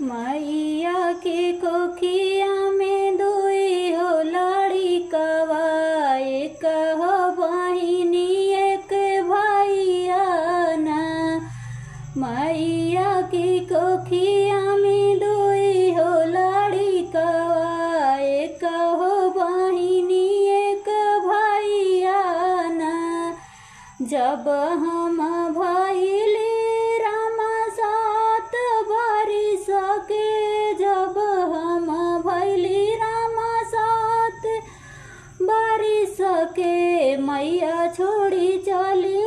मैया के कोखिया में दुई हो लड़िकवा, एक हो बहिनी एक भैया ना। मैया के कोखिया में दुई हो लड़िकवा, एक हो बहिनी एक भैया ना। जब हम भइली जब हम भैली रामा सात बारिश के, मैया छोड़ी चली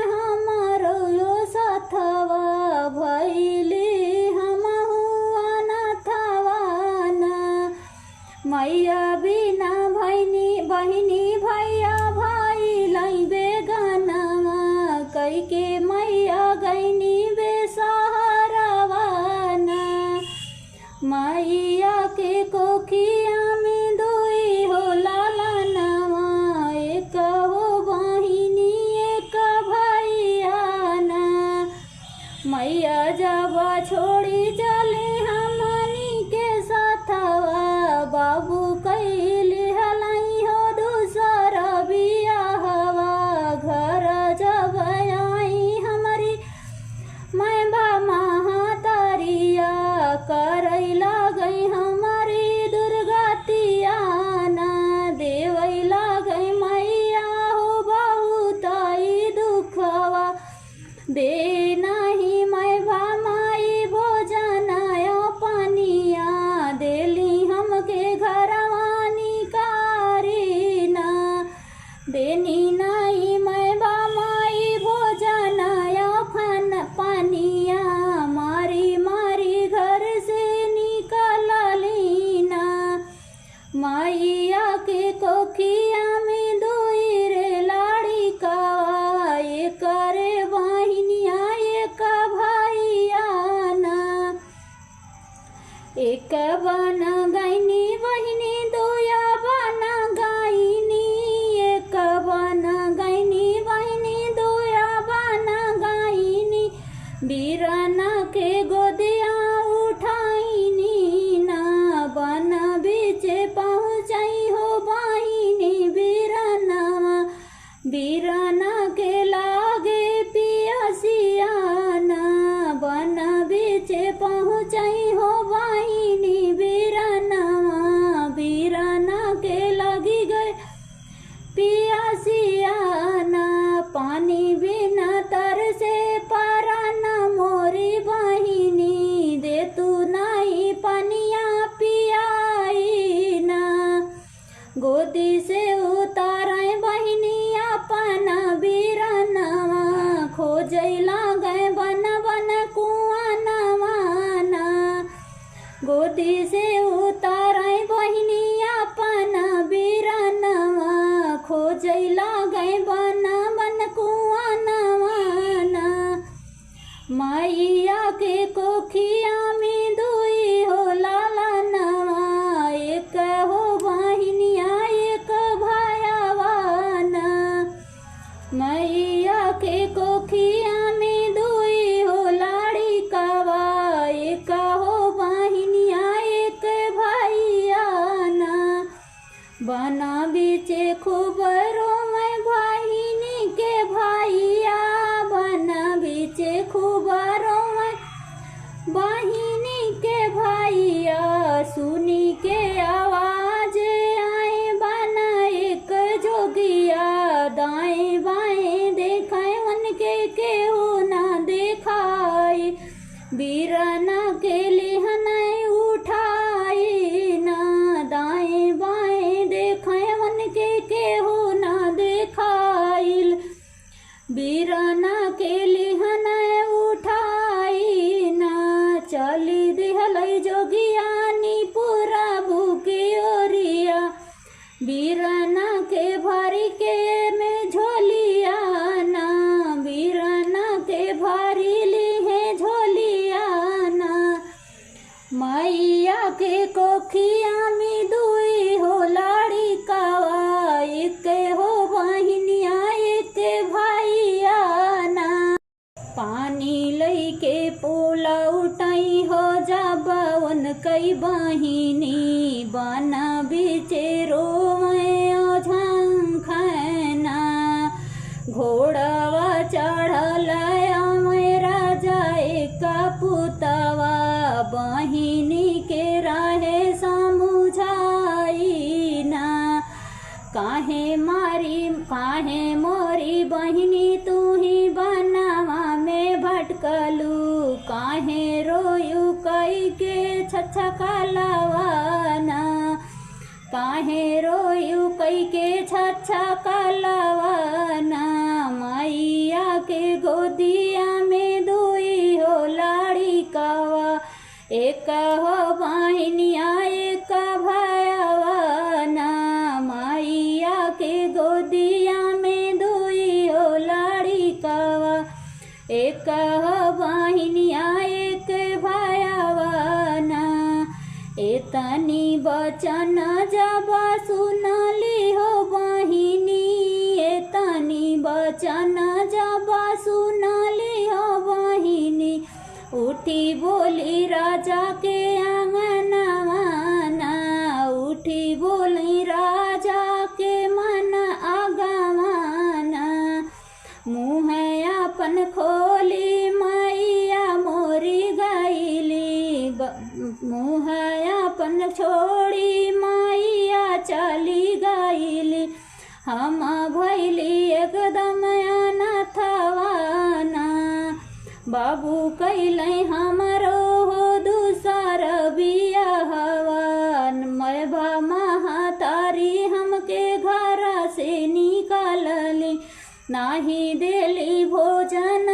हमारो यो साथवा, भैली हम हुआ नाथवा ना। मैया बिना बहिनी भैया भाई लाई बेगानवा, कई के मैया गईनी बेसहारावा ना। मैया के कोखिया में दुई हो लालनवा, एक हो बहिनी एक भैया ना। मैया जब छोड़ी चले हमनी के साथवा, बाबू कैली हलाई हो दूसरा बियाहवा। घर जब आई हमारी मैं बा महातारिया, करैला गई हमारी दुर्गतिया ना। देवैला गई मैया हो बहुत आई दुखवा, दे नहीं मैं भामाई भोजन पानिया। देली हमके घरवा निकारी ना, देनी नहीं मैं भामाई भोजन पानिया। मारी मारी घर से निकलली ना। मैया के कोखिया में दुई रे लड़िकवा, एक रे बहिनिया एक भैया ना। एक बन गईनी बहिनी दुया बन गईनी, एक बन गईनी बहिनी दुया बन गईनी। बीराना के गोदिया उठाईनी ना, बन बीचे पहुँचाई हो बहिनी बीरानवा। बीराना के लागे पियसिया ना, बन बीचे पहुँचाई हो बहिनी बीरानवा। बीराना के लगी गए पियसिया ना, पानी बिना तरसे पराना मोरी बहिनी। दे तू नहीं पनिया पियाई ना, गोदी से उतारे बहिनी अपना बीरानवा। खोजैला गए बन बन कुआनवा ना, गोदी से उतारे बहिनी अपना बीरानवा। खोजैला गए बन बन कुआनवा ना। मैया के कोखिया में दुई हो लालनवा, एक हो बहिनिया एक भैयावा ना। मैया के कोखिया में दुई हो लड़िकवा, एक हो बहिनिया एक भैया ना। बना बीचे खूब रोवे बहिनी के भैया, बना बीचे खूब रोवे बहिनी के भैया। सुनी के आवाज आए बना एक जोगिया, दाएं बाएं देखाए उनके केहू ना देखाई। बीराना के लिहना उठाई ना, दाएं बाएं देखाए उनके केहू ना देखाइल। बीराना के लिहना उठाई ना, चली दिहलई जोगियानी पूरा भूके ओरिया। बीराना के भारी के में झोलिया ना, बीराना के भारी लिहे झोलिया ना। मैया के कोखिया में दुई हो लड़िकवा, एक हो बहिनिया एक भैया ना। पानी लई के पोला उठाई हो जा कई बहिनी बन बीचे रोवे झंखना घोड़वा चढ़ल राजा एक पुतवा बहिनी के रहे समुझाई ना काहे मोरी बहिनी तू ही बनवा में भटकलू काहे रोयू कई के छछकलवाना काहे रोयू कई के छछकलवाना मैया के गोदिया में दुई हो लड़िकवा एक हो बहिनिया एक भयवाना मैया के गोदिया में दुई हो लड़िकवा एक हो बहिनिया एक भयवाना एतनी बचन जब सुनली हो बहिनी एतनी बचन जब सुनली हो बहिनी उठी बोली राजा के आंगनवाना उठी बोली राजा के मन आगवाना मुँह अपन खोली मैया मोरी गईली मुँह अपन छोड़ी मैया चली गईली हम भैली एकदम अनाथवाना बाबू कैले हमरो हो दूसर बियाहवान मैं महतारी हमके घर से निकालली नाही देली भोजन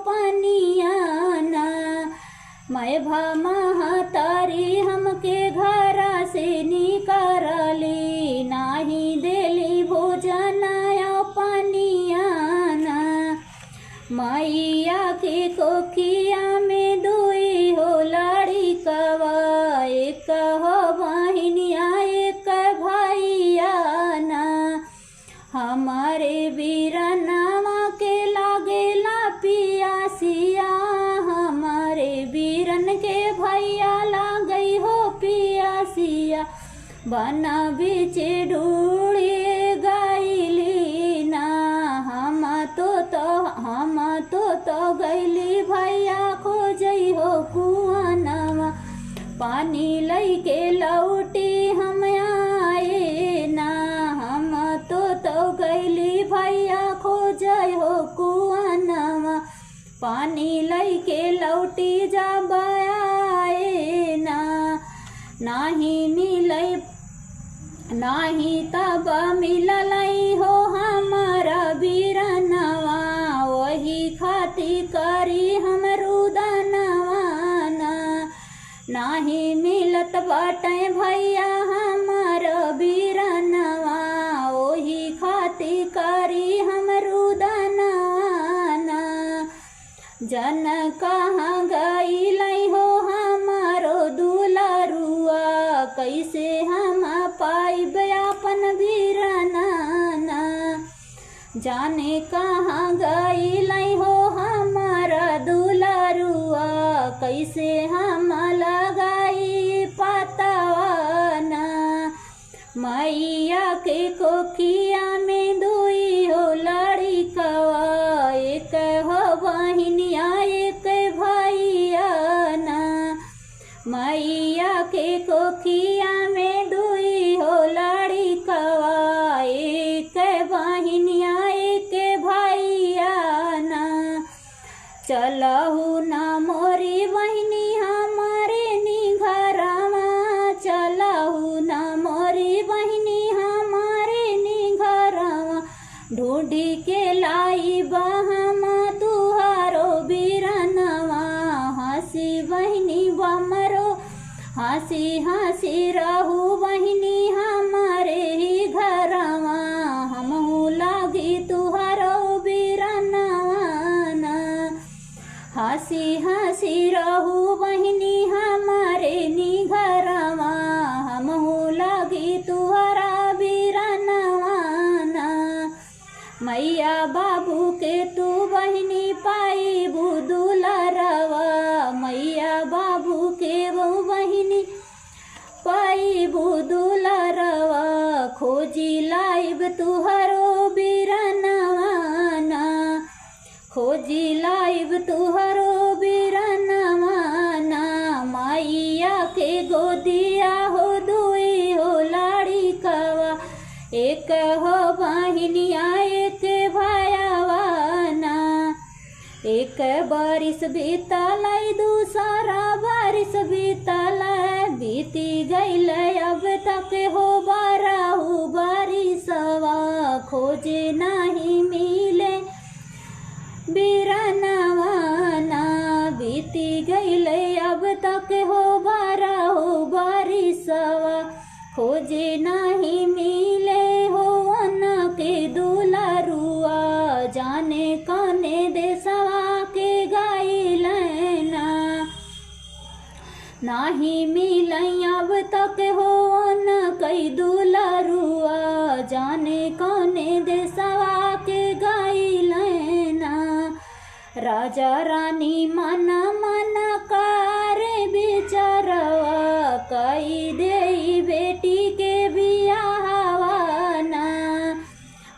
पनियाना मैं महतारी हमके घर से निकालली नाही देली भोजन पनियाना मैया के कोखिया में दुई हो लड़िकवा एक हो बहिनिया एक भैयाना हमारे बीरनवा के लागेला पियासिया हमारे बीरन के भैया लागई हो पियासिया बना बीचे ढूढ़े गईली ना हम तो गईली भैया खोजई हो कुआनवा पानी लई के लौटी हम आए ना हम तो गईली भैया खोजई हो कुआनवा पानी लई के लौटी जब आए ना नाही मिलई नाही तब मिललई हो हमारा बीरनवा वही खाती करी हम रुदनवाना नाही मिलत बाटे भैया हमारा बीरनवा वही खाती करी हम रुदनवाना जन कहाँ गईलई हो हमारो दुलारुआ कैसे हम पाइब अपन बीरनाना जाने कहाँ गईलई हो हमारा दुलारुआ कैसे हम लगाई पतवाना मैया के कोखिया में दुई हो लड़िकवा एक हो बहिनिया एक भैयाना मैया के कोखिया में दुई हो लड़िकवा एक बहिनिया एक भैयाना चलहु न मोरी बहिनी हमारे निघरवा चलहु न मोरी बहिनी हमारे निघरवा ढूंढी के लाई बहम तुहारो बीरनवा हंसी बहिनी बमरो हंसी हंसी रहू बहिनी हमारे ही घरवा हमहू लागी तुहारो बीरनवा हंसी हंसी रहू बहिनी हमारे निघरवा हमहू लागी तुहरा बीरनवा मैया बाबू के तू बहिनी पाई बुदुलरवा मैया बाबू के वो बहिनी दुलारवा खोजी लाइब तुहरो बिरनवाना खोजी लाइब तुहरो बिरनवाना मैया के गोदिया हो दुई हो लाड़ी कवा एक हो बहिनिया एक भायावाना एक बारिश बीतलाई दूसरा बारिश बीतलाई बीती गईल अब तक हो बारहु बारिशवा खोजे नहीं मिले बिरनवाना बीती गईल अब तक हो बारहु बारिशवा खोजे नहीं मिले हो के दुलारुआ जाने कने देशवा के गाइलना नहीं मिलई अब तक हो न कई दुलारुआ जाने कने देशवा के गाइलना राजा रानी मन मन करे बिचारवा कई दे बेटी के बियाहवाना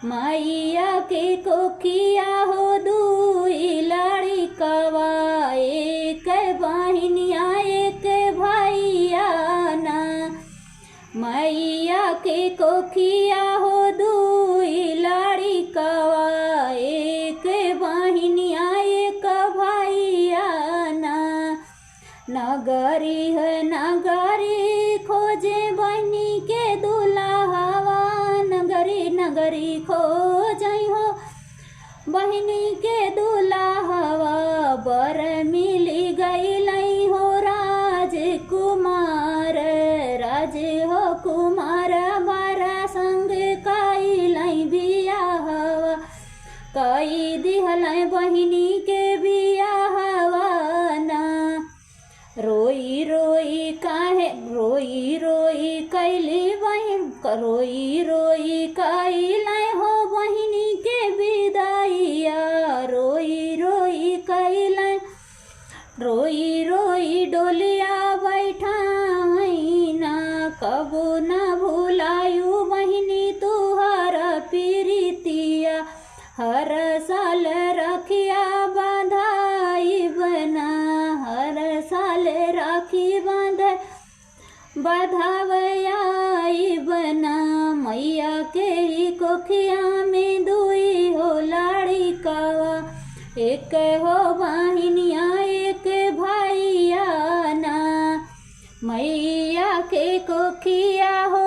मैया के कोखिया हो दुई लड़िकवा एक बहिनिया एक भाईयाना मैया के कोखिया हो दुई लड़िकवा एक बहिनिया एक भाईयाना नगरी है नगरी खोजे बहनी के दुल्हावा नगरी नगरी खोजई हो बहनी के दुल्हावा बर मिली गई हो राजकुमार राज हो कुमार बारा संग कैलई बियाहवा कई दिहलई बहनी के बियाहवाना रोई रोई काहे रोई रोई कैली बहन रोई रोई कैले हो बहिनी के विदाइया रोई रोई कैले रोई रोई डोलिया बैठाईना कबू न भुलायू बहिनी तुहर प्रीतिया हर साल रखिया बधाई बना हर साल राखी बांध बधावयाई बना मैया के कोखिया में दुई हो लड़िकवा एक हो बहिनिया एक भाईयाना मैया के कोखिया हो